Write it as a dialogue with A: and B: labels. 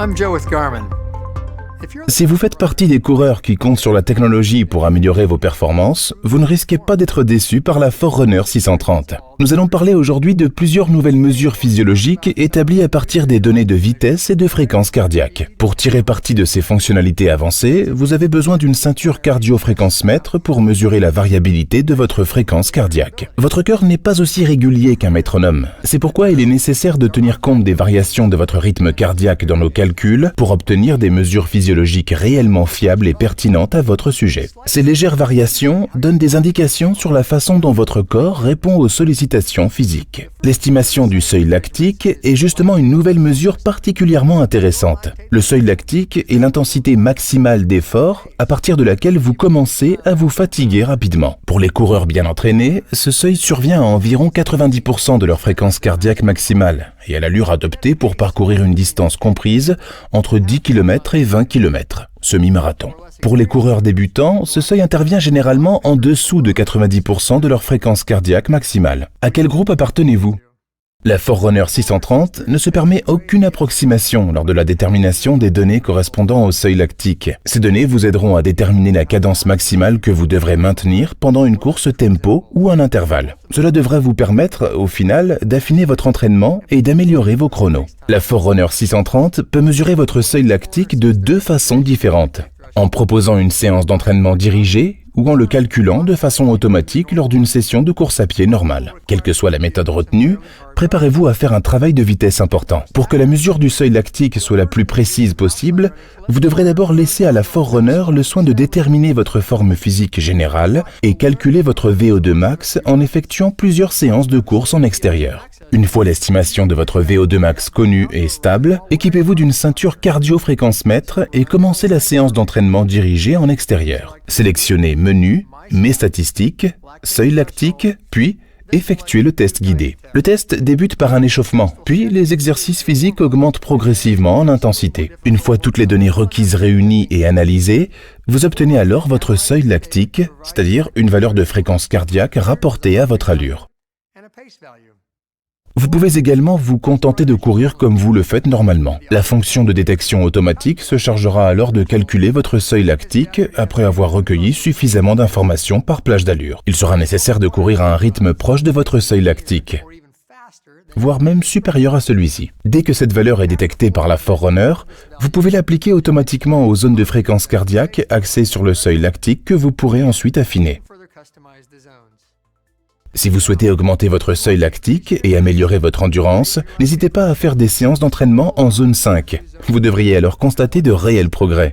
A: I'm Joe with Garmin.
B: Si vous faites partie des coureurs qui comptent sur la technologie pour améliorer vos performances, vous ne risquez pas d'être déçu par la Forerunner 630. Nous allons parler aujourd'hui de plusieurs nouvelles mesures physiologiques établies à partir des données de vitesse et de fréquence cardiaque. Pour tirer parti de ces fonctionnalités avancées, vous avez besoin d'une ceinture cardio-fréquence-mètre pour mesurer la variabilité de votre fréquence cardiaque. Votre cœur n'est pas aussi régulier qu'un métronome. C'est pourquoi il est nécessaire de tenir compte des variations de votre rythme cardiaque dans nos calculs pour obtenir des mesures physiologiques réellement fiables et pertinentes à votre sujet. Ces légères variations donnent des indications sur la façon dont votre corps répond aux sollicitations physiques. L'estimation du seuil lactique est justement une nouvelle mesure particulièrement intéressante. Le seuil lactique est l'intensité maximale d'effort à partir de laquelle vous commencez à vous fatiguer rapidement. Pour les coureurs bien entraînés, ce seuil survient à environ 90% de leur fréquence cardiaque maximale et à l'allure adoptée pour parcourir une distance comprise entre 10 km et 20 km, semi-marathon. Pour les coureurs débutants, ce seuil intervient généralement en dessous de 90% de leur fréquence cardiaque maximale. À quel groupe appartenez-vous ? La Forerunner 630 ne se permet aucune approximation lors de la détermination des données correspondant au seuil lactique. Ces données vous aideront à déterminer la cadence maximale que vous devrez maintenir pendant une course tempo ou un intervalle. Cela devrait vous permettre, au final, d'affiner votre entraînement et d'améliorer vos chronos. La Forerunner 630 peut mesurer votre seuil lactique de deux façons différentes. En proposant une séance d'entraînement dirigée ou en le calculant de façon automatique lors d'une session de course à pied normale. Quelle que soit la méthode retenue, préparez-vous à faire un travail de vitesse important. Pour que la mesure du seuil lactique soit la plus précise possible, vous devrez d'abord laisser à la Forerunner le soin de déterminer votre forme physique générale et calculer votre VO2 max en effectuant plusieurs séances de course en extérieur. Une fois l'estimation de votre VO2 max connue et stable, équipez-vous d'une ceinture cardio-fréquence-mètre et commencez la séance d'entraînement dirigée en extérieur. Sélectionnez Menu, Mes statistiques, Seuil lactique, puis effectuez le test guidé. Le test débute par un échauffement, puis les exercices physiques augmentent progressivement en intensité. Une fois toutes les données requises réunies et analysées, vous obtenez alors votre seuil lactique, c'est-à-dire une valeur de fréquence cardiaque rapportée à votre allure. Vous pouvez également vous contenter de courir comme vous le faites normalement. La fonction de détection automatique se chargera alors de calculer votre seuil lactique après avoir recueilli suffisamment d'informations par plage d'allure. Il sera nécessaire de courir à un rythme proche de votre seuil lactique, voire même supérieur à celui-ci. Dès que cette valeur est détectée par la Forerunner, vous pouvez l'appliquer automatiquement aux zones de fréquence cardiaque axées sur le seuil lactique que vous pourrez ensuite affiner. Si vous souhaitez augmenter votre seuil lactique et améliorer votre endurance, n'hésitez pas à faire des séances d'entraînement en zone 5. Vous devriez alors constater de réels progrès.